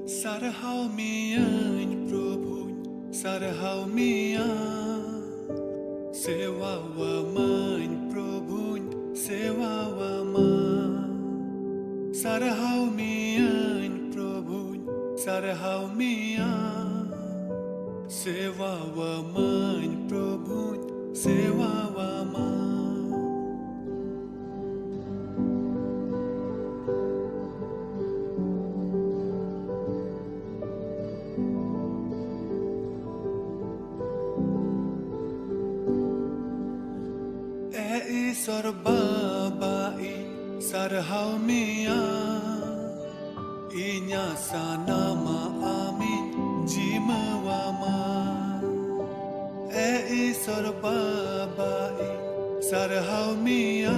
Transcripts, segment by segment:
Sarhau mian Prabhu, sarhau mian Sewa wa man Prabhu, sewa wa man Sarhau mian Prabhu, sarhau mian Sewa wa man Prabhu, sewa wa man Sorbabai sarhau mia inya sanama amin jimawama sorbabai sarhau mia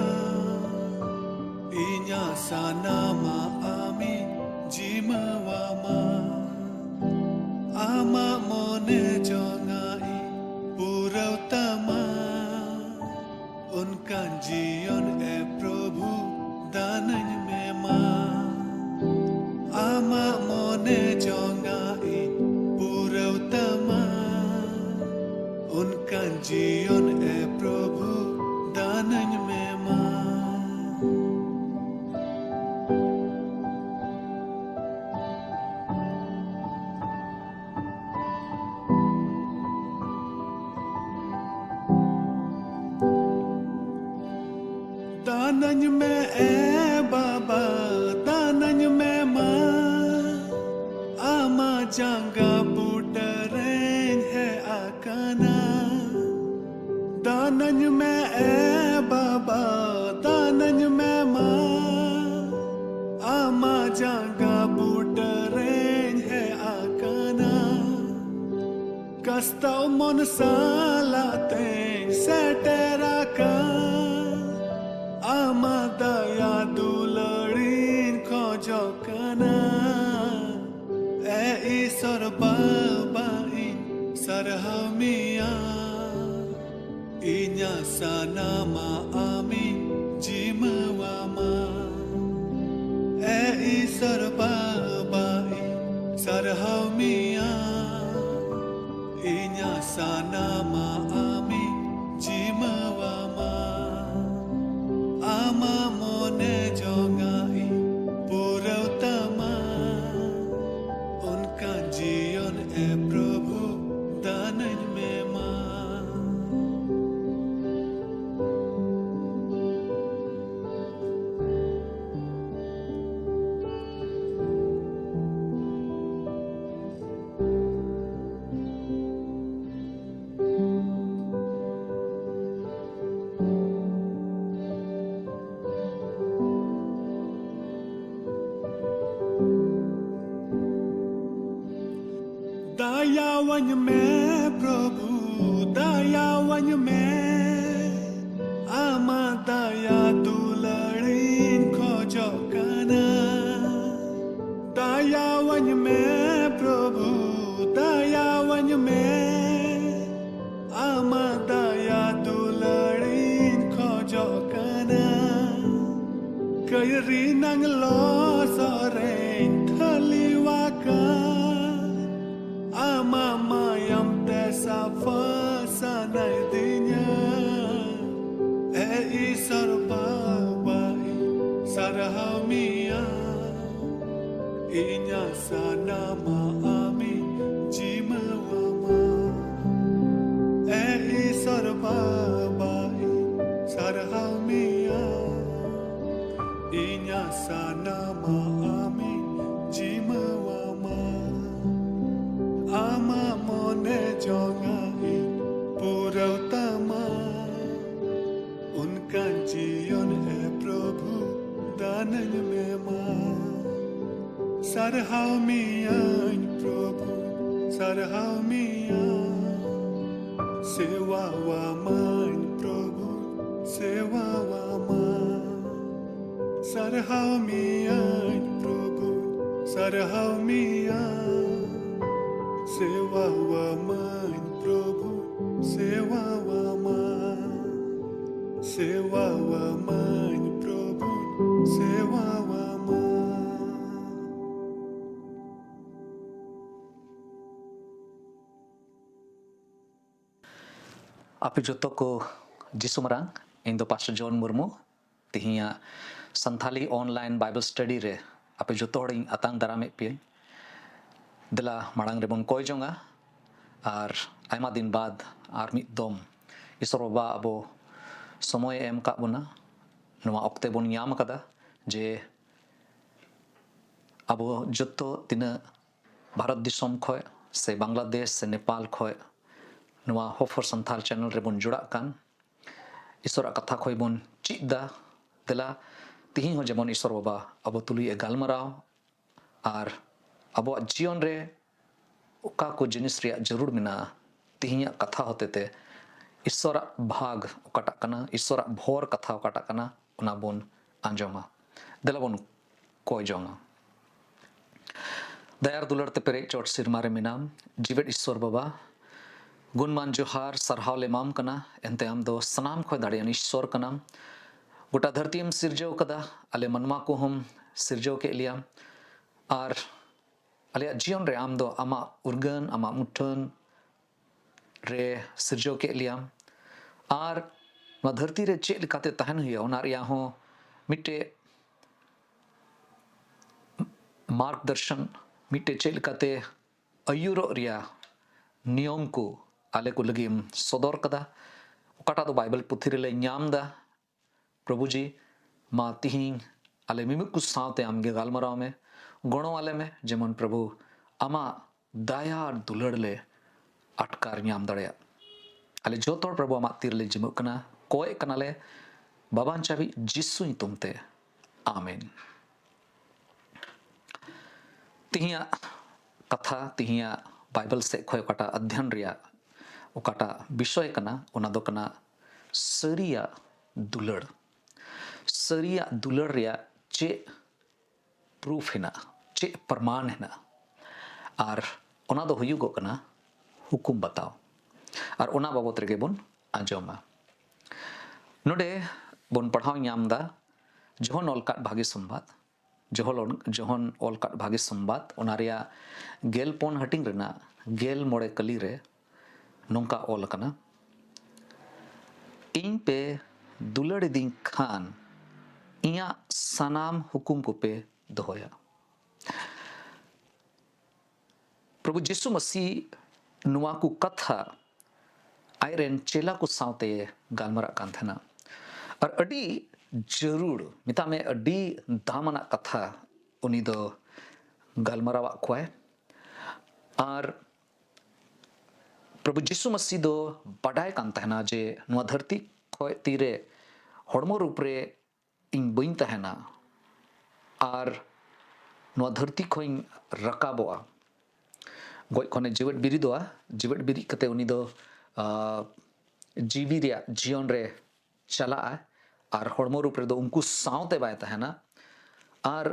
inya sanama amin jimawama ama mone jongai purau tama उनका जीवन है प्रभु दानन में मां आमा मोने जोंगाई पुरौतमा उनका जीवन है प्रभु दानन में मां दानन में बाबा दानन में मां आमा जांगा बुटरें है आकाना दानन में बाबा दानन में मां आमा जांगा बुटरें है आकाना कस्ताव मन सालाते सेटेरा का ama daya dularin khojokana sorbabai sarhamia inya sanama amin jimawama sorbabai sarhamia inya sanama amin jimawama ama mone jongai purautama unka जीवन है प्रभु दानन में मां दयावन में प्रभु दयावन में आमा दया दुलड़ीन खोजोकना दयावन में प्रभु दयावन में आमा दया दुलड़ीन खोजोकना कयरी नंग लो Soren थलीवाका ama mayam tesa fasanai dinya sorbabai sarhamia inya sanama amin jimawama sorbabai sarhamia inya sanama amin jimawama ama mone jongai पुरौतमा उनका जीवन है प्रभु दानन में मां सरहाव मियान प्रभु सरहाव मियान सेवा वा मान प्रभु सेवा वा मान सरहाव मियान प्रभु सरहाव मियान सेवा वा मान प्रभु सेवा वा मान सेवा वा मान प्रभु सेवा वा मान Api joto ko jisumarang indo Pastor John Murmu tihinya Santhali online Bible study re api joto hori atang darame pi dela marang rebon koi jonga ar aima din bad ar mid dom isoroba abo somoy em ka buna numa okte bon nyam kada je abo joto tina Bharat disom khoi se Bangladesh se Nepal khoi nua Hope for Santhal channel rebon juड़ा kan ईश्वर कथा खोई बन चिदा दला तिही हो जेमन ईश्वर बाबा अब तुली गालमराव और अब जीवन रे उका को जिनिस रे जरूर मिना तिही कथा होते ते ईश्वर भाग उकाटा कना ईश्वर भोर कथा उकाटा कना उना बन आंजोमा दला बन कोई जोंगा दयार दुलर ते पेरे चोट सिरमारे मिनाम जीवेट ईश्वर बाबा गुणमान जोहार सरहाव लेमाम कना एंते हम दो सनाम खोय दाड़ियान ईश्वर कना गोटा धरती हम सिरजो कदा अले मनमा को हम सिरजो के लिया और अले जीवन रे आम दो आमा उर्गन आमा मुठन रे सिरजो के लिया और वा धरती रे चेक लिकाते तहन हुआ उनार या हो मिटे मार्गदर्शन मिटे चेक लिकाते अयुरो रिया नियम को आले को लगी सदर कदा उकाटा तो बाइबल पुथी रे ᱧᱟᱢ दा प्रभु जी मा तिहिंग आले मिमिक कुछ सावते आमगे गालमराव में गणो वाले में जेमन प्रभु आमा दया और दुलड़ ले अटकार ᱧाम दड़या आले जोतोड़ प्रभु आमा तीर ले जिमुक कना कोय कना ले बाबान चाबी जिसुई तुमते आमीन तिहिया कथा तिहिया बाइबल से खोय उकाटा अध्ययन रिया उकाटा विषय कना उना दो कना सरिया दुलड़ रिया चे प्रूफ है ना चे प्रमाण है ना और उना दो हुयुगो कना हुकुम बताओ और उना बाबत रेगे बन आंजोमा नोडे बन पढ़ाव ᱧामदा जोहन ओलकाट भागी संवाद जोहन ओलकाट भागी संवाद उना रिया गेल पोन हटिंग रेना गेल मोड़े कली रे नोंका ओल कना इन पे दुलड़ दिन खान इया सनाम हुकुम को पे दोया प्रभु यीशु मसीह नुआ को कथा आयरन चेला को सावते गालमरा कान थना और अडी जरूर मिता में अडी दामना कथा उनी दो गालमरावा कोय और प्रभु यीशु मसीह दो बड़ाई कान तहना जे नुआ धरती खोय तीरे हड़मो रूप रे इन बइन तहना और नुआ धरती खोय रकाबोआ गोय कोने जीवट बिरी कते उनी दो जीवी रिया जीवन रे चला और हड़मो रूप रे दो उनको सावते बाय तहना और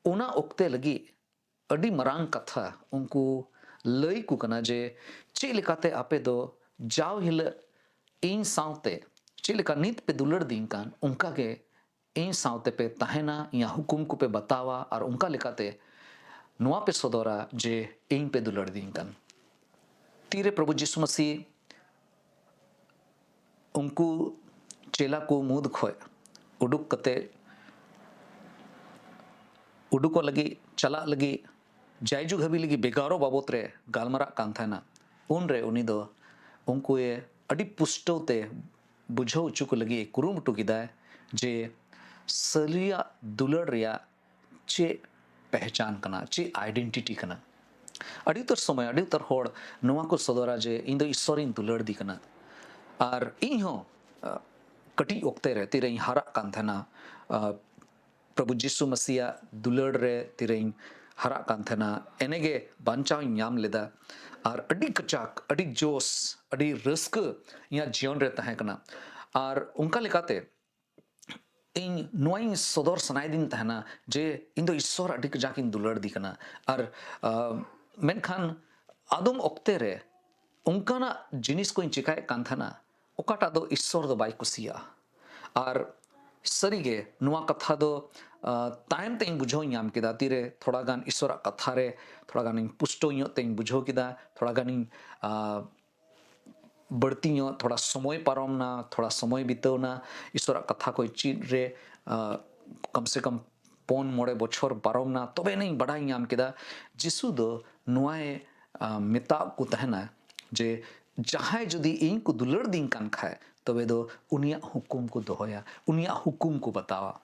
उना उक्ते लगी अडी मरांग कथा उनको लई को कना जे चिलिकाते आपे दो जाओ हिल इन सावते चिलिका नीत पे दुलड़ दीन कान उनका के इन सावते पे तहना या हुकुम को पे बतावा और उनका लिखाते नुआ पे सदोरा जे इन पे दुलड़ दीन कान तीरे प्रभु यीशु मसीह उनको चेला को मुद खोय उडुक कते उडुको लगी चला लगी जायजू घबी लगी बेगारो बाबत रे गालमरा कान थाना उन रे उनी दो उनको ये अडी पुष्टोते बुझो चुक लगी कुरुमुटु किदा जे सलिया दुलड़ रिया चे पहचान कना चे आइडेंटिटी कना अडी उतर समय अडी उतर होड़ नुआ को सदोरा जे इन दो ईश्वरिन दुलड़ दी कना और इन हो कटी ओक्ते रे तिरे हरा कान थाना प्रभु यीशु मसीह दुलड़ रे तिरे हरा कान थना एनेगे बांचाव ᱧाम लेदा और अडी कचाक अडी जोश अडी रस्क या जीवन रे तहे कना और उनका लेकाते इन नोई सदर सनाय दिन तहना जे इन दो ईश्वर अडी कजाक इन दुलड़ दी कना और मेनखान आदम ओक्ते रे उनकाना जिनिस को इन चिकाय कान थना ओकाटा दो ईश्वर दो बाई कुसिया और सरीगे नुआ कथा दो तायम ते बुझो ᱧाम किदा तीरे थोड़ा गान ईश्वर कथा रे थोड़ा गान पुष्टो ते बुझो किदा थोड़ा गान बढ़ती थोड़ा समय पारमना थोड़ा समय बितावना ईश्वर कथा को चीज रे कम से कम पोन मोड़े बछर पारमना तबे नहीं बड़ाई नाम केदा जिसु दो नुआए मेता को तहना जे जहां जुदी इन को दुलड़ दिन कान खाए तबे दो उनिया हुकुम को दोहया उनिया हुकुम को बतावा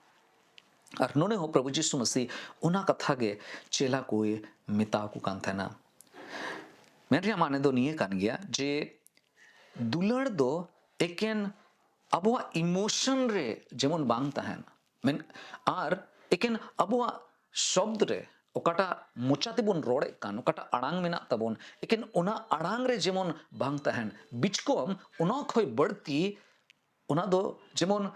और नोने हो प्रभु यीशु मसीह उना कथा के चेला को मेता को कान थाना मेरे माने दो निये कान गया जे दुलड़ दो एकेन अबुआ इमोशन रे जेमन बांग तहन मेन आर एकेन अबुआ शब्द रे ओकाटा मोचाते बोन रोड़े कान ओकाटा आड़ांग मेना तबोन एकेन ओना आड़ांग रे जेमन बांग तहन बिचकोम ओना खोय बढ़ती ओना दो जेमन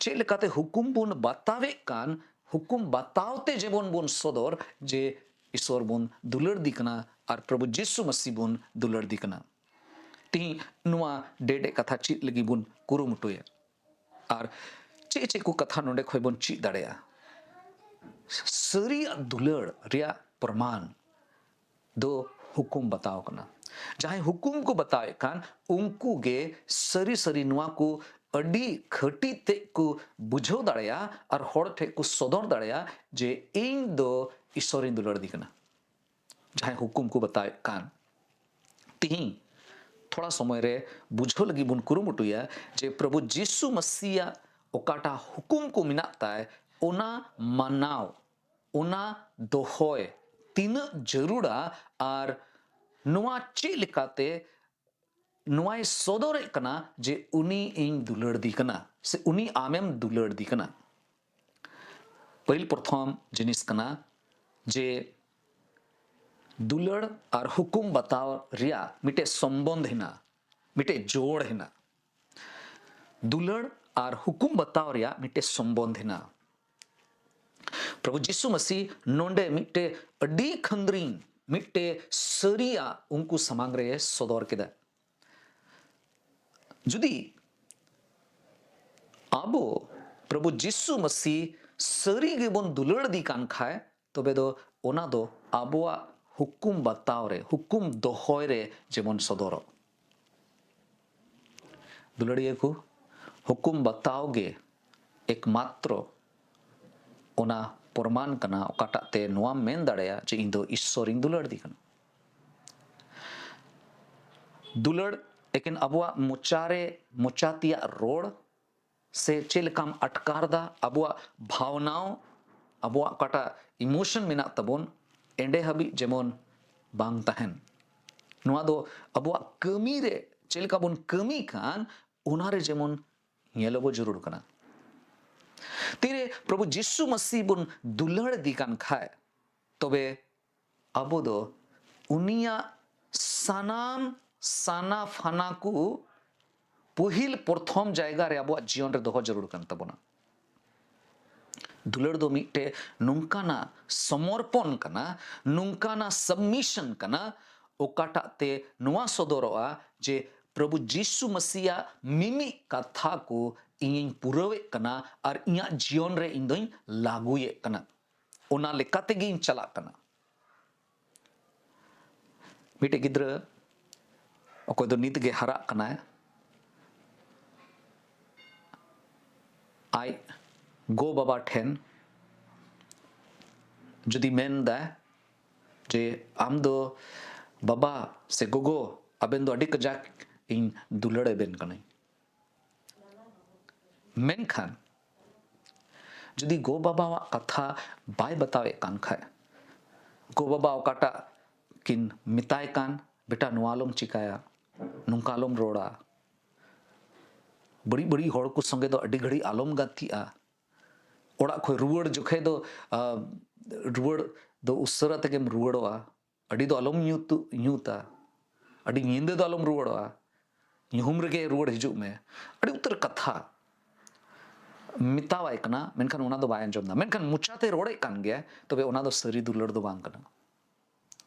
चे लेकाते हुकुम बोन बतावे कान हुकुम बतावते जेमन बोन सदर जे ईश्वर बोन दुलड़ दिकना और प्रभु यीशु मसीह बोन दुलड़ दिकना ती नुआ डेडे कथा चीज लगी बुन कुरुमुटुया और चे चे को कथा नोडे खोय बुन चीज दाड़ेया सरी दुलड़ रिया प्रमाण दो हुकुम बताओ कना जहां हुकुम को बताए कान उनको गे सरी सरी नुआ को अडी खटी ते को बुझो दाड़ेया और होड़ ठे को सदर दाड़ेया जे इन दो ईश्वरी दुलड़ दिकना जहां हुकुम को बताए कान ती थोड़ा समय रे बुझो लगी बुन कुरुमुटुया जे प्रभु यीशु मसीह ओकाटा हुकुम को मिनाताय ओना मनाव ओना दोहोय तीन जरूरा और नुआ चे लिकाते नुआय सदरे कना जे उनी इन दुलड़ दी कना से उनी आमेम दुलड़ दी कना पहिल प्रथम जिनिस कना जे दुलड़ और हुकुम बताव रिया मिटे संबंध हिना मिटे जोड़ हिना दुलड़ और हुकुम बताव रिया मिटे संबंध हिना प्रभु यीशु मसीह नोंडे मिटे अडी खंद्रीन मिटे सरिया उनको समांग रे सदर केदा जुदी आबो प्रभु यीशु मसीह सरी गे बोन दुलड़ दी कान खाए तबे दो ओना दो आबोआ हुकुम बताव रे हुकुम दोहोय रे जेमन सदरो दुलड़िए को हुकुम बताओगे एकमात्र ओना प्रमाण कना ओकाटा ते नोआ मेन दाड़ेया जे इन दो ईश्वर इन दुलड़ दी कना दुलड़ एकिन अबुआ मुचारे मुचातिया रोड से चेलकाम अटकारदा अबुआ भावनाओं अबुआ काटा इमोशन मेना तबोन एंडे हबी जेमन बांग तहन नुआ दो अबुआ कमी रे चेलका बोन कमी कान उनारे जेमन येलोबो जरूर कना तीरे प्रभु यीशु मसीह बोन दुलड़ दिकान खाए तबे अबो दो उनिया सानाम साना फाना को पहिल प्रथम जायगा रे अबुआ जीवन रे दोहो जरूर कन तबोना दुलड़ दो मिटे नुंकाना समर्पण कना नुंकाना सबमिशन कना ओकाटा ते नुआ सदरोआ जे प्रभु यीशु मसीह मिमी कथा को इन पुरवे कना और इया जीवन रे इन दोइन लागुए कना ओना लेकाते गे इन चला कना मिटे गिद्र अकोय दो नित गे हरा कना आई गो बाबा ठेन जुदी मेन दा जे आम दो बाबा से गोगो अबेन दो अडी कजाक इन दुलड़े बेन कनाई मेन खान जुदी गो बाबा कथा बाय बतावे कान खाए गो बाबा ओकाटा किन मिताय कान बेटा नुआलोम चिकाया नुंकालोम रोड़ा बड़ी बड़ी होड़ को संगे दो अडी घड़ी आलोम गातिया ओड़ा खोय रुवड़ जोखे दो रुवड़ दो उसरा तेगेम रुवड़ोआ अडी दो आलोम न्यूता अडी नींदे दो आलोम रुवड़ोआ ᱧᱩᱦᱩᱢ ᱨᱮᱜᱮ ᱨᱩᱣᱟᱹᱲ ᱦᱤᱡᱩᱜ ᱢᱮ ᱟᱹᱰᱤ ᱩᱛᱟᱹᱨ ᱠᱟᱛᱷᱟ ᱢᱮᱛᱟᱣᱟᱭ ᱠᱟᱱᱟ ᱢᱮᱱᱠᱷᱟन ᱚᱱᱟ ᱫᱚ ᱵᱟᱭ ᱟᱸᱡᱚᱢ ᱫᱟ ᱢᱮᱱᱠᱷᱟन ᱢᱚᱪᱟᱛᱮ ᱨᱚᱲᱮᱫ ᱠᱟᱱ ᱜᱮᱭᱟ ᱛᱚᱵᱮ ᱚᱱᱟ ᱫᱚ ᱥᱟᱹᱨᱤ ᱫᱩᱞᱟᱹᱲ ᱫᱚ ᱵᱟᱝ ᱠᱟᱱᱟ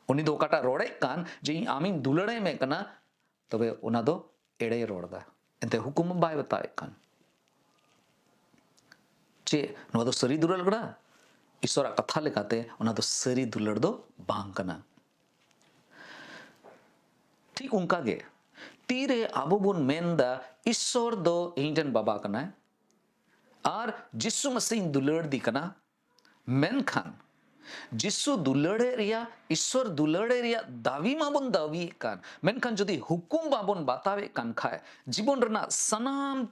ᱩᱱᱤ ᱫᱚ ᱚᱠᱟᱴᱟᱜ ᱨᱚᱲᱮᱫ ᱠᱟᱱ ᱡᱮ ᱤᱧ ᱟᱢᱤᱧ ᱫᱩᱞᱟᱹᱲᱮ ᱢᱮ ᱠᱟᱱᱟ ᱛᱚᱵᱮ ᱚᱱᱟ ᱫᱚ ᱮᱲᱮᱭ ᱨᱚᱲᱫᱟ ᱮᱱᱛᱮ ᱦᱩᱠᱩᱢ ᱵᱟᱭ ᱵᱟᱛᱟᱣᱮᱫ ᱠᱟᱱ ᱪᱮ ᱱᱚᱣᱟ ᱫᱚ ᱥᱟᱹᱨᱤ ᱫᱩᱞᱟᱹᱲ ᱠᱟᱱᱟ ईश्वरा कथा लेकाते उना दो सरी दुलड़ दो बांग कना ठीक उनका गे तीरे आबो बोन मेनदा ईश्वर दो इंजन बाबा कना और जिसु मसीह दुलड़ दी कना मेनखान जिसु दुलड़े रिया ईश्वर दुलड़े रिया दावी माबोन दावी कान मेनखान जदि हुकुम बाबोन बतावे कान खाए जीवन रना सनाम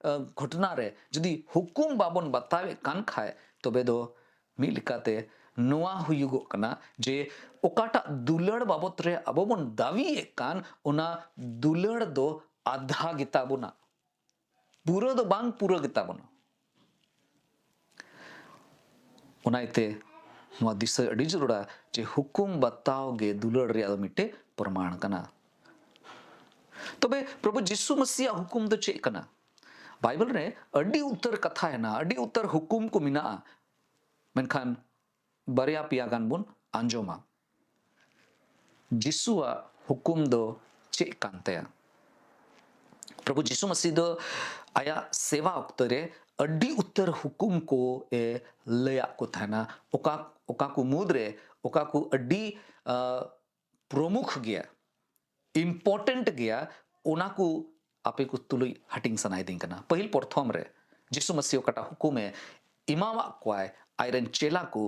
घटना रे जदि हुकुम बाबोन बतावे कान खाए तबे दो मी लिकाते नोआ हुयुगो कना जे ओकाटा दुलड़ बाबत रे अबो बोन दावी कान ओना दुलड़ दो आधा गिताबोना पूरा दो बांग पूरा गिताबोना ओनाइते नोआ दिशा अड़ी जरूरा जे हुकुम बताओगे दुलड़ रे मिटे प्रमाण कना तबे प्रभु जिसु मसीह हुकुम दो चे कना बाइबल रे अड़ी उत्तर कथा है ना अड़ी उत्तर हुकुम को मिना मेनखान बरिया पिया गान बुन आंजोमा जिसुआ हुकुम दो चे कांते प्रभु जिसु मसीह दो आया सेवा उक्तरे अड़ी उत्तर हुकुम को ए लया को थाना ओका को मुद्रे ओका को अड़ी प्रमुख गया इम्पोर्टेंट गया ओना को आपे को तुलुई हटिंग सनाई दिन कना पहिल प्रथम रे जिसु मसीह कटा हुकुम है इमावा क्वाय आयरन चेला को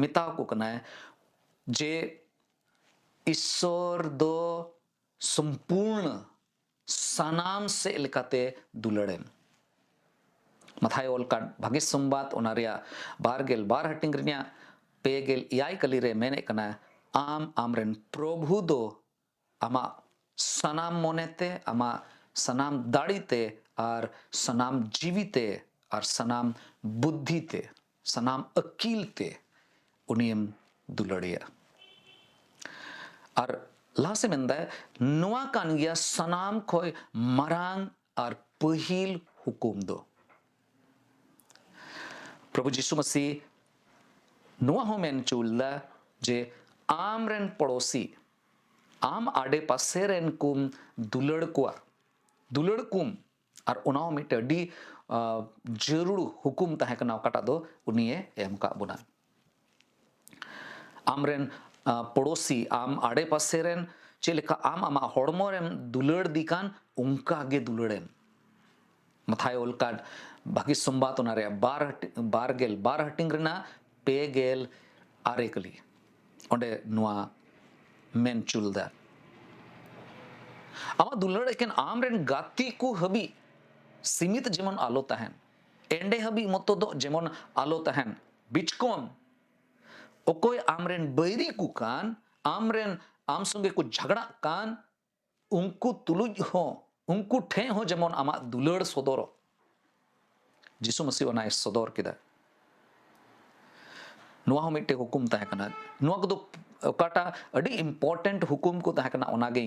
मिता को कना जे ईश्वर दो संपूर्ण सनाम से लेकाते दुलड़ेन मथाय ओलका भागी संबाद ओनारिया बारगेल बार हटिंग रिया पेगेल याई कली रे मेने कना आम आमरेन प्रभु दो आमा सनाम मोनेते आमा सनाम दाड़ीते और सनाम जीविते और सनाम बुद्धिते सनाम अकीलते उनियम दुलड़िया और लासे मेंदा नुआ कान गया सनाम खोय मरांग और पहिल हुकुम दो प्रभु यीशु मसीह नुआ हो मेन चुलदा जे आमरेन पड़ोसी आम आडे पासे रेन कुम दुलड़ कुम और उनाव मिटे अडी जरूर हुकुम तहे कना ओकाटा दो उनिए एम का बुना आमरेन पड़ोसी आम आडे पासे रेन चेलेका आम आमा हड़मो रेम दुलड़ दिकान उनका गे दुलड़ेन मथाय ओलकाड भागी संबात ओनारे बार हटिंग रेना पे गेल आरे कली ओंडे नुआ मेन चुलदा आमा दुलड़ एकेन आमरेन गाती को हबी सीमित जेमन आलो तहन एंडे हबी मतो दो जेमन आलो तहन बिचकोम ओकोय आमरेन बैरी को कान आमरेन आम संगे को झगड़ा कान उनको तुलुज हो उनको ठे हो जेमन आमा दुलड़ सदरो जिसु मसीह ओना सदर केदा नुआ हो मिटे हुकुम तहे कना नुआ को दो ओकाटा अडी इम्पोर्टेंट हुकुम को तहे कना ओनागे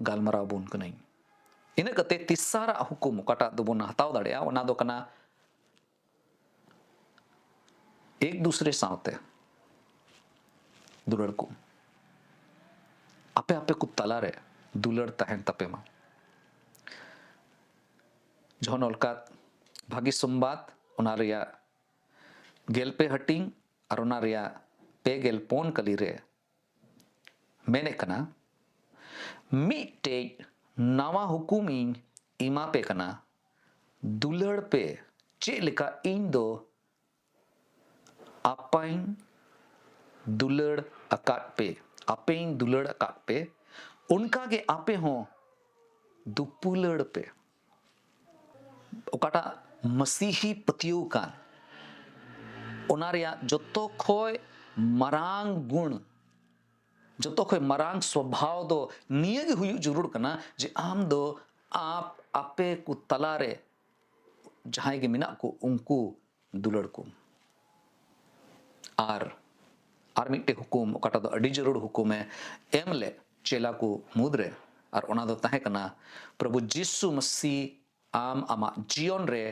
गालमराव बुन कनाई इना कते तिसारा हुकुम ओकाटा दो बुन हताव दाड़िया ओना दो कना एक दूसरे साथे दुलड़ को आपे आपे को तलारे दुलड़ तहन तपे मा जहन ओलका भागी संबाद ओना रिया गेलपे हटिंग और ओना रिया पे गेलपोन कली रे मेने कना मिटे नवा हुकुमिंग इमा पे कना दुलड़ पे चे लिका इन दो आपाइन दुलड़ अकाट पे आपेइन दुलड़ अकाट पे उनका के आपे हो दुपुलड़ पे ओकाटा मसीही पतियु कान ओनारिया जतो खोय मरांग गुण जतो खोय मरांग स्वभाव दो नियग हुई जरूर कना जे आम दो आप आपे को तलारे जहां के मिना को उनको दुलड़ को आर मिट्टे हुकुम ओकाटा दो अडी जरूर हुकुम है एमले चेला को मुद्रे और ओना दो तहे कना प्रभु यीशु मसीह आम आमा जीवन रे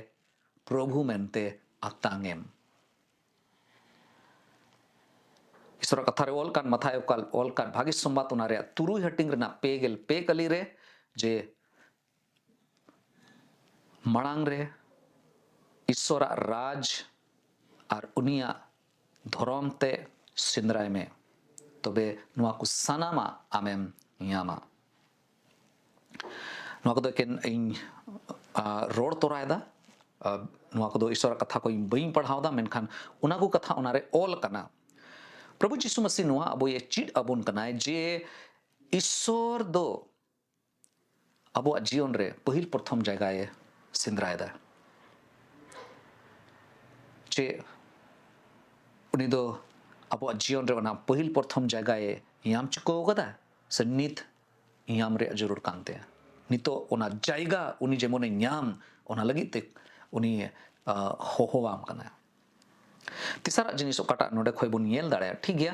प्रभु मेनते आतांगेम ईश्वर कथा रे ओलकान मथाय ओलकान भागी संबात ओना रे तुरुई हटिंग रेना पेगेल पे कली रे जे मड़ांग रे ईश्वरा राज और उनिया धर्म ते सिंद्राय में तबे नुआ को सनामा आमेम यामा ᱱᱚᱣᱟ ᱠᱚᱫᱚ ᱮᱠᱮᱱ ᱤᱧ ᱨᱚᱲ ᱛᱚᱨᱟᱭᱮᱫᱟ, ᱱᱚᱣᱟ ᱠᱚᱫᱚ ᱤᱥᱚᱨᱟᱜ ᱠᱟᱛᱷᱟ ᱠᱚ ᱤᱧ ᱵᱟᱹᱧ ᱯᱟᱲᱦᱟᱣᱫᱟ, ᱢᱮᱱᱠᱷᱟन ᱚᱱᱟ ᱠᱚ ᱠᱟᱛᱷᱟ ᱚᱱᱟᱨᱮ ᱚᱞ ᱟᱠᱟᱱᱟ। प्रभु यीशु मसीह ᱱᱚᱣᱟ ᱟᱵᱚᱭ ᱪᱮᱫ ᱟᱵᱚᱱ ᱠᱟᱱᱟᱭ ᱡᱮ ईश्वर दो ᱟᱵᱚᱣᱟᱜ ᱡᱤᱭᱚᱱ ᱨᱮ ᱯᱟᱹᱦᱤᱞ ᱯᱨᱚᱛᱷᱚᱢ ᱡᱟᱭᱜᱟᱭ ᱥᱮᱸᱫᱽᱨᱟᱭᱮᱫᱟ। ᱪᱮ उनी दो आबोआग जीवन रे ओना पहिल प्रथम जगह याम चुकाव कदा से नित याम रे जरूर कानते नितो ओना जायगा उनी जेमोने याम ओना लगी ते उनी होहोवाम कना। तीसरा जिनिस ओकाटा नोडे खय बन नेल दाड़े ठीक गया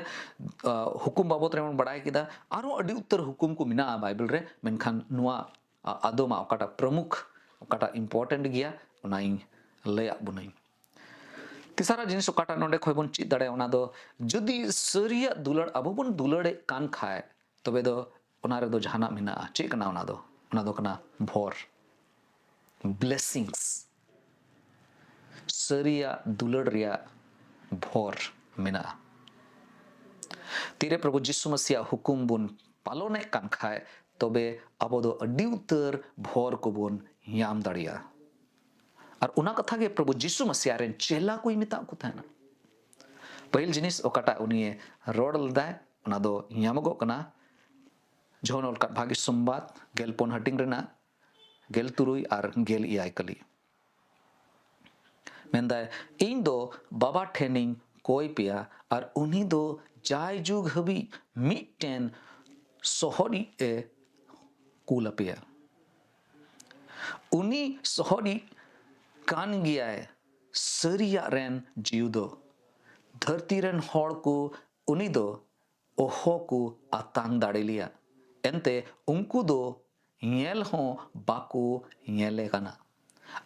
हुकुम बाबत रे बड़ाय किदा आरो अडी उत्तर हुकुम को मिना बाइबल रे मेनखान नुआ आदोमा ओकाटा प्रमुख ओकाटा इम्पोर्टेंट गया ओना इन लया बुनाई। तीसरा जिनिस ओकाटा नोडे खय बन चित दाड़े ओना दो जदि सरिया दुलड़ अबो बन दुलड़े कान खाए तबे दो ओना रे दो जहाना मिना चे कना ओना दो कना भोर ब्लेसिंग्स सरिया दुलड़ रिया भोर मिना। तीरे प्रभु यीशु मसीह हुकुम बुन पालने कान खाए तबे अबो दो अडी उतर भोर को बुन याम दाड़िया। और उना कथा के प्रभु यीशु मसीह रेन चेला कोई मिता को थाना पहिल जिनिस ओकाटा उनी रोड लदाय उना दो यामगो कना जोन ओलका भागी संबाद गेलपोन हटिंग रेना गेल तुरुई और गेल इयाय कली मेंदाय इन दो बाबा ठेनिंग कोई पिया और उन्हीं दो जाय जुग हबी मिटेन सोहरी ए कूला पिया उन्हीं सोहरी कान गया सरिया रेन जीव दो धरती रेन होड़ को उनी दो ओहो को आतांग दाड़े लिया एंते उनको दो येल हो बाकू येले कना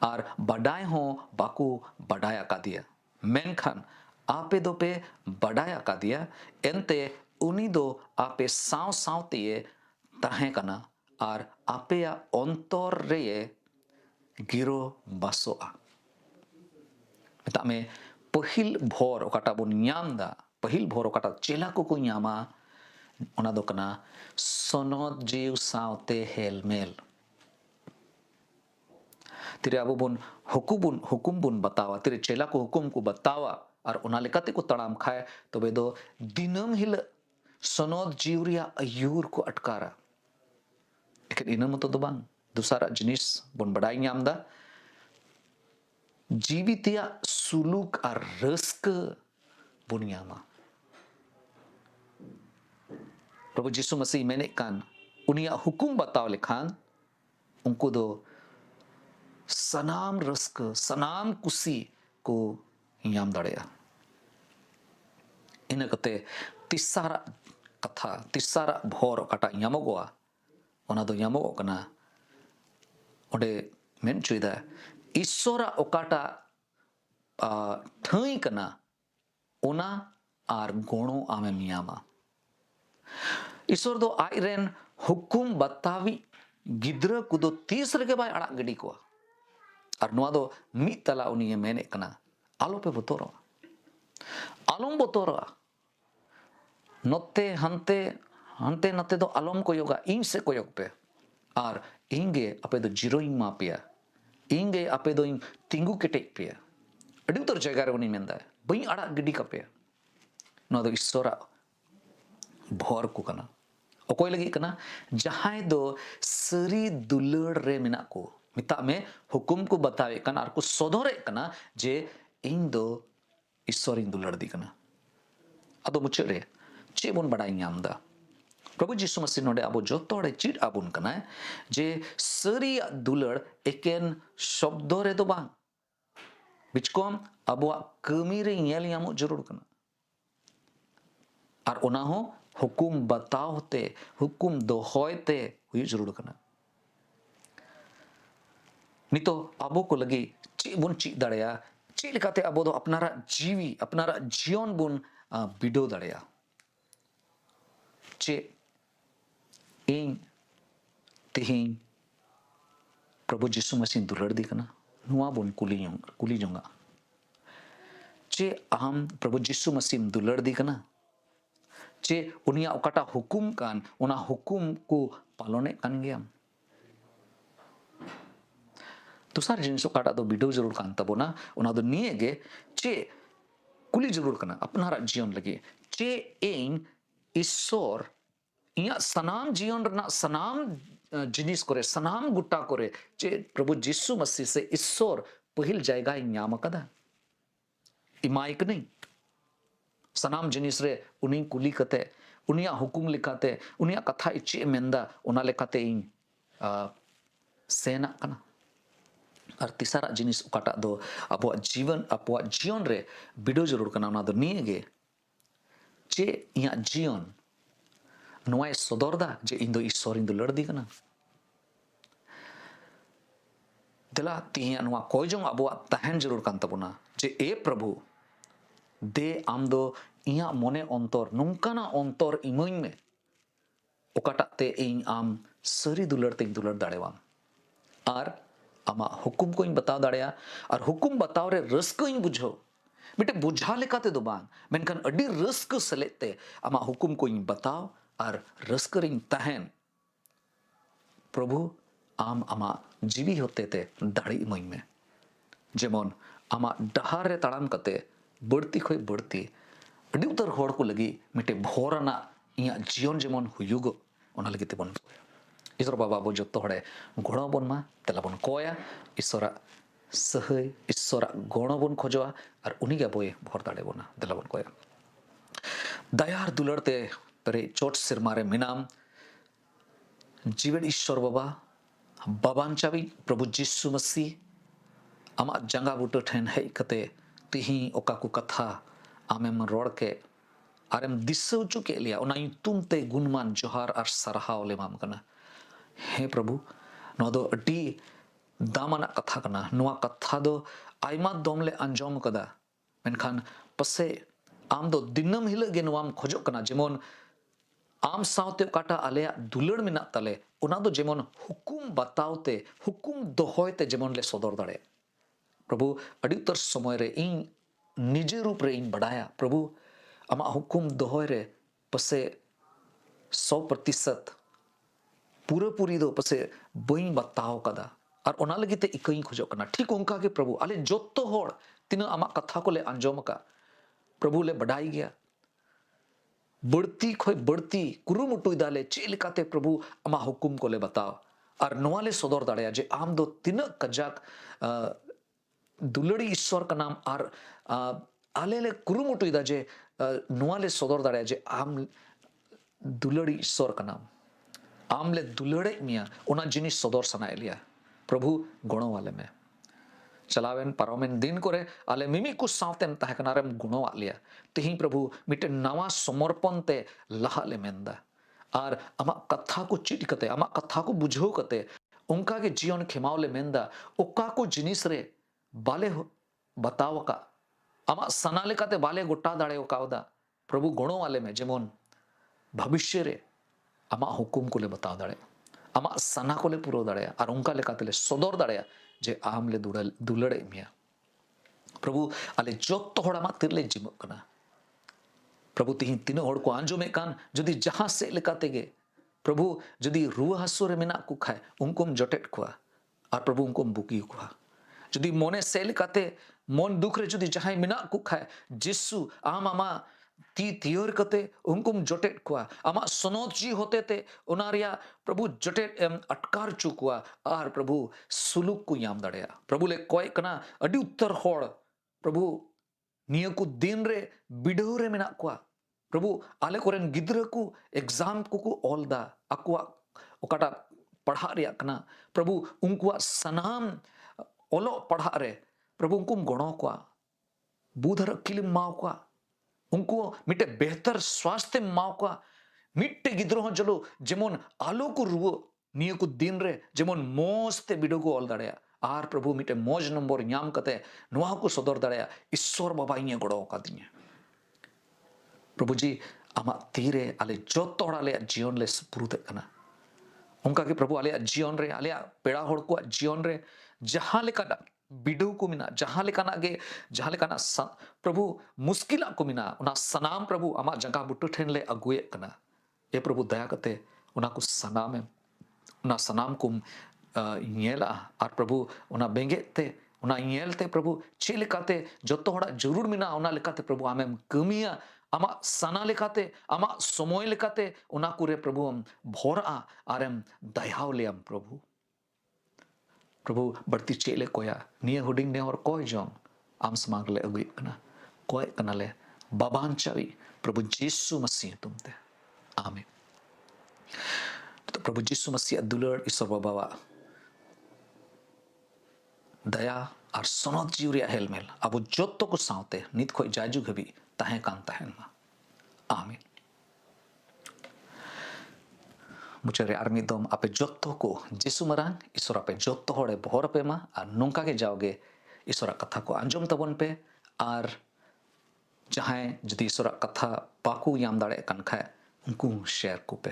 और बडाय हो बाकू बडाया का दिया मेनखान आपे दो पे बडाया का दिया एंते उनी दो आपे साव सावते ताहे कना और आपे या अंतर रे गिरो बासोआ मेता में पहिल भोर ओकाटा बुन ᱧᱟᱢ दा पहिल भोर ओकाटा चेला को ᱧᱟᱢᱟ ओना दो कना सनद जीव सावते हेलमेल तिरे अबो बुन हुकुम बुन बतावा तिरे चेला को हुकुम को बतावा और ओना लेकाते को तड़ाम खाए तबे दो दिनम हिल सनद जीव रिया अयूर को अटकारा लेकिन इना मतो दो बांग दूसरा जिनिस बुन बड़ाई ᱧᱟᱢ दा जीवितिया सुलूक और रस्क बुनियामा प्रभु यीशु मसीह मैंने कान उनिया हुकुम बताव लेखान उनको दो सनाम रस्क सनाम कुसी को याम दाड़ेया। इन कते तीसरा कथा तीसरा भोर काटा यामगोआ ओना दो यामगो कना ओडे मेन चुइदा ईश्वरा ओकाटा ठई कना ओना आर गोणो आमे मियामा ईश्वर दो आइरेन हुकुम बतावी गिद्रा कुदो तीस रगे बाय अड़ा गडी को और नुआ दो मी तला उनी मेने कना आलो पे बतोरो आलोम बतोरो नोते हंते हंते नते दो आलोम को योगा इन से को योग पे और इंगे अपे दो जीरोइंग मा पिया इंगे अपे दो इन तिंगु केटेक पिया अड़ी उतर जगह रे उनी मेंदा बई अड़ा गिडी कपे नो दो ईश्वरा भोर को कना ओकोय लगी कना जहाय दो सरी दुलड़ रे मिना को मिता में हुकुम को बतावे कना और को सोधोरे कना जे इन दो ईश्वर इन दुलड़ दी कना अदो मुचे रे चे बुन बड़ाई ᱧᱟᱢदा प्रभु यीशु मसीह नोडे आबो जोतोड़े चिट आबुन कना जे सरी दुलड़ एकेन शब्दो रे दो बांग बिचकोम आबो कमी रे येल यामो जरूर कना और ओना हो हुकुम बताओते हुकुम दोहोयते हुई जरूर कना नितो आबो को लगी चे बुन ची दाड़ेया चे लेकाते आबो दो अपनारा जीवी अपनारा जीवन बुन बिडो दाड़ेया चे इन तिहिं प्रभु यीशु मसीह दुलड़ दी कना नुआ बुन कुली जोंगा चे आम प्रभु यीशु मसीह दुलड़ दी कना चे उनिया ओकाटा हुकुम कान उना हुकुम को पालने कान गया तुसार जिनिस काटा दो बिडो जरूर कान तबोना ओना दो निये गे चे कुली जरूर कना अपनारा जीवन लगे चे एन ईश्वर इया सनाम जीवन रना सनाम जिनिस करे सनाम गुट्टा करे चे प्रभु जिसु मसीह से ईश्वर पहिल जायगा ᱧᱟᱢ कदा इमाइक नहीं सनाम जिनिस रे उनी कुली कते उनिया हुकुम लिखाते उनिया कथा इच्छे मेंदा ओना लेखाते इन सेना कना और तीसरा जिनिस उकाटा दो अब जीवन रे बिडो जरूर कना ओना दो निये गे चे इया जीवन नोए सदरदा जे इन दो ईश्वर इन दो लड़दी कना दिला तिहिया नोआ कोयजों अब तहन जरूर कान तबोना जे ए प्रभु दे आम दो इया मने अंतर नोंकाना अंतर इमाኝ में ओकाटा ते इन आम सरी दुलड़ ते दुलड़ दाड़ेवाम और आमा हुकुम को इन बताव दाड़ेया और हुकुम बताव रे रस्को इन बुझो मिटे बुझा लेकाते दो बांग मेनखान अडी रस्को सलेते आमा हुकुम को इन बताव और रस्को रे इन तहन प्रभु आम आमा जीवी होते ते दाड़ी इमाኝ में जेमन आमा डहार रे ताड़ाम कते बढ़ती खोय बढ़ती अड़ी उतर होड़ को लगी मिटे भोरना इया जीवन जेमन हुयुगो ओना लगी ते बन ईश्वर बाबा बो जत्तो हड़े गणो बन मा तेला बन कोया ईश्वरा सहय ईश्वरा गणो बन खोजवा और उनी गे बोय भोर दाड़े बना तेला बन कोया दयार दुलड़ते परे चोट सिरमारे मिनाम जीवन ईश्वर बाबा बाबान चाबी प्रभु जिसु मसीह आमा जंगा बुटो ठेन हेज कते तिही ओका को कथा आमेम रोड़ के आरेम दिसो चुके लिया ओना तुम ते गुणमान जोहार और सरहाव ले माम कना हे प्रभु नो दो अडी दामना कथा कना नोआ कथा दो आयमा दोमले अंजोम कदा मेनखान पसे आम दो दिनम हिल गे नोआम खोजो कना जेमन आम सावते काटा आलेया दुलड़ मिना तले ओना दो जेमन हुकुम बतावते हुकुम दोहोयते जेमन ले सदर दाड़े प्रभु अड़ी उतर समय रे इन निजे रूप रे इन बढ़ाया प्रभु आमा हुकुम दोहोय रे पसे 100% पूरा पूरी दो पसे बई बताव कदा और ओना लगी ते इकई खोजो कना ठीक उनका के प्रभु आले जोत्तो होड़ तिना आमा कथा को ले अंजोम का प्रभु ले बढ़ाई गया बढ़ती खोय बढ़ती कुरुमुटुई दाले चेलिकाते प्रभु आमा हुकुम को ले बताओ और नोवाले सदर दाड़ेया जे आम दो तीन कजाक दुलड़ी ईश्वर का नाम और आले ले कुरुमुटुई दा जे नोवाले सदर दाड़ेया जे आम दुलड़ी ईश्वर का नाम आम ले दुलड़े मिया ओना जिनिस सदर सना एलिया प्रभु गुणों वाले में चलावेन पारोमेन दिन करे आले मिमी कुछ सावतेम तहकनारेम गुणों वालिया तिही प्रभु मिटे नवा समर्पण ते लहा ले मेंदा और आमा कथा को चिट कते आमा कथा को बुझो कते उनका के जीवन खेमाव ले मेंदा ओका को जिनिस रे बाले बताव का आमा सनाले कते बाले गोटा दाड़े ओकावदा प्रभु गुणों वाले में जेमन भविष्य रे आमा हुकुम को ले बताव दाड़े आमा सना को ले पुरो दाड़े और उनका लेकाते ले सदर दाड़े जे आम ले दुलड़े मिया प्रभु आले जोत्तो होड़ आमा तिरले जिमो कना प्रभु तिही तीन होड़ को आंजोमे कान जदि जहां से लेकाते गे प्रभु जदि रुआ हासु रे मेना को खाए उनकोम जटेट खुआ और प्रभु उनकोम बुकी खुआ जदि मोने से लेकाते मन दुख रे जदि जहां मेना को खाए जिसु आम आमा ती तियोर कते उनकुम जटेट कुआ आमा सनोत जी होते ते उनारिया प्रभु जटेट अटकार चुकुआ और प्रभु सुलुक को याम दड़ेया प्रभु ले कोय कना अडी उत्तर होड़ प्रभु निया को दिन रे बिडो रे मेना कुआ प्रभु आले कोरेन गिद्र को एग्जाम को ओलदा अकुआ ओकाटा पढ़ा रे कना प्रभु उनकुआ सनाम ओलो पढ़ा रे प्रभु उनकुम गणो कुआ बुधर किलिम माव कुआ उनको मिटे बेहतर स्वास्थ्य माव का मिट्टे गिद्रोह जलो जेमन आलो को रुओ निये को दिन रे जेमन मोस्ते बिडो को ऑल दाड़ेया आर प्रभु मिटे मौज नंबर ᱧᱟᱢ कते नोआ को सदर दाड़ेया ईश्वर बाबा इnye गड़ो का दिnye प्रभु जी आमा तीरे आले जोत्तो हड़ आले जीवन ले पुरुते कना उनका के प्रभु आले जीवन रे आले पेड़ा होड़ को जीवन रे जहां लेका बिडो को मिना जहां लेकाना गे जहां लेकाना प्रभु मुश्किला को मिना उना सनाम प्रभु आमा जगह बुट्टू ठेन ले अगुए कना ए प्रभु दया कते उना को सनाम को ñela ar प्रभु ona bengek te ona ñel te प्रभु ᱪᱮᱫ ᱞᱮᱠᱟᱛᱮ ᱡᱚᱛᱚ ᱦᱚᱲᱟᱜ ᱡᱟᱹᱨᱩᱲ ᱢᱮᱱᱟᱜᱼᱟ ᱚᱱᱟ ᱞᱮᱠᱟᱛᱮ प्रभु ᱟᱢᱮᱢ ᱠᱟᱹᱢᱤᱭᱟ ᱟᱢᱟᱜ ᱥᱟᱱᱟ ᱞᱮᱠᱟᱛᱮ ᱟᱢᱟᱜ ᱥᱚᱢᱚᱭ ᱞᱮᱠᱟᱛᱮ ᱚᱱᱟ ᱠᱚᱨᱮ प्रभुᱢ ᱵᱷᱚᱨᱟᱜᱼᱟ ᱟᱨᱮᱢ ᱫᱟᱭᱟᱣ ᱞᱮᱭᱟᱢ प्रभु ᱵᱟᱹᱲᱛᱤ ᱪᱮᱫ ᱞᱮ ᱠᱚᱭᱟ ᱱᱤᱭᱟᱹ ᱦᱩᱰᱤᱧ ᱱᱮᱦᱚᱨ ᱠᱚᱭ ᱡᱚᱝ ᱟᱢ ᱥᱟᱢᱟᱝ ᱨᱮᱞᱮ ᱟᱹᱜᱩᱭᱮᱫ ᱠᱟᱱᱟ ᱠᱚᱭᱮᱜ ᱠᱟᱱᱟᱞᱮ ᱵᱟᱵᱟᱧᱪᱟᱣᱤ प्रभु यीशु मसीह तुमते आमीन। तो प्रभु यीशु मसीह दुलर ईश्वर बाबा दया और सनद जीव रे हेलमेल अब जोतो को सावते नित खोज जायजू घबी ताहे कान ताहेन मा आमीन। मुचरे आर्मी दम आपे जोतो को यीशु मरांग ईश्वर आपे जोतो होड़े भोर पे मा और नोंका के जाओगे ईश्वर कथा को अंजम तबन पे और जहां जदि ईश्वर कथा बाकू याम दाड़े कन खाए उनको शेयर को पे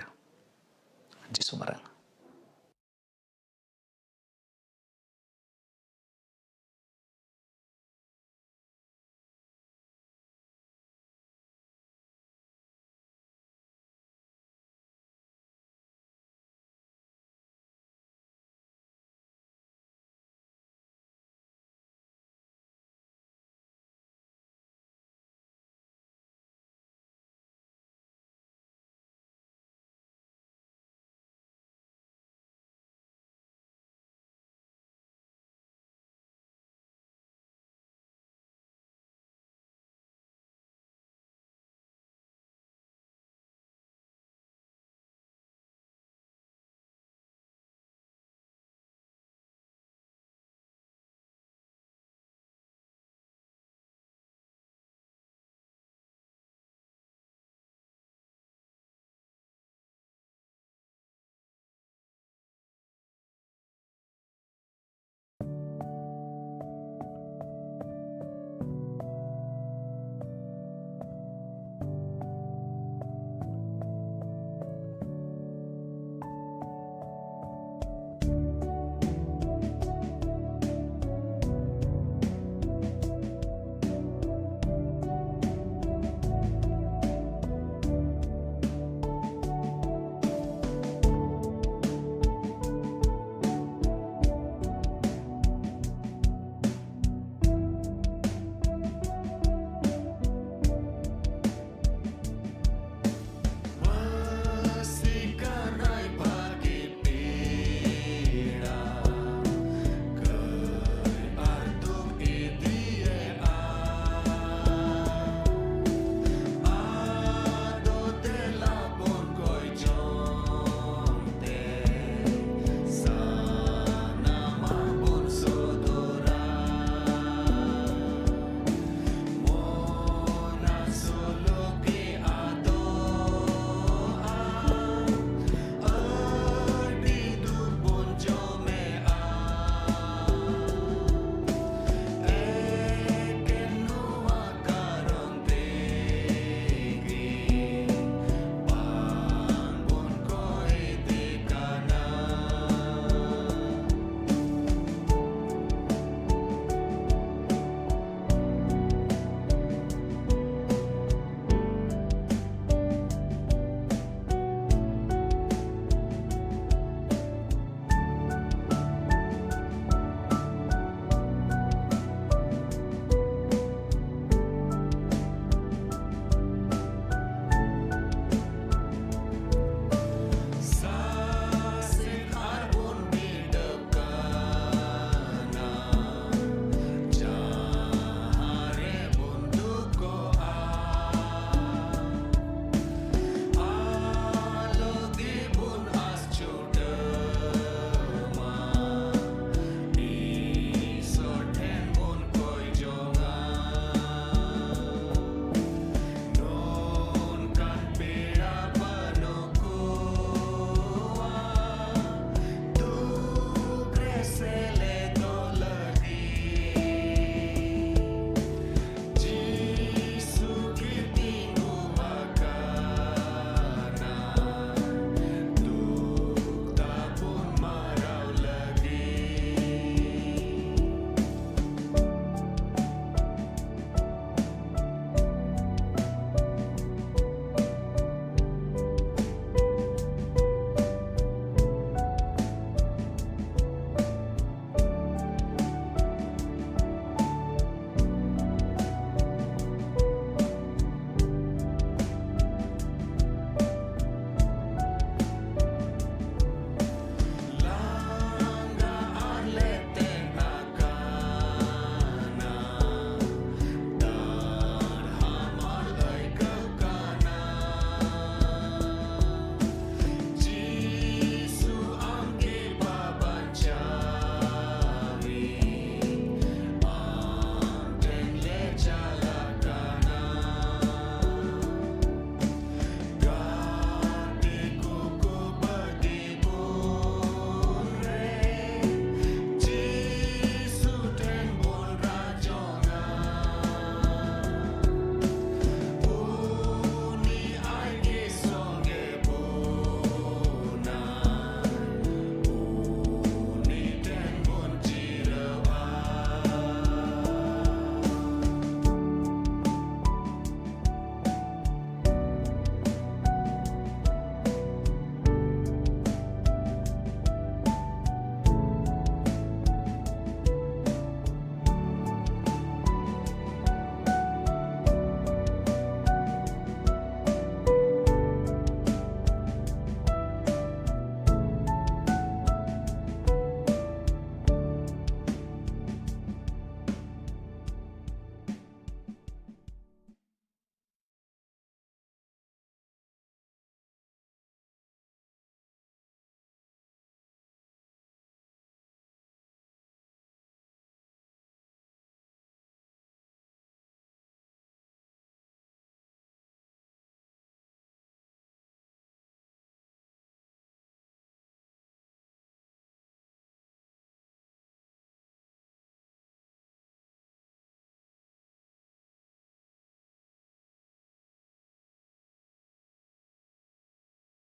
यीशु मरांग।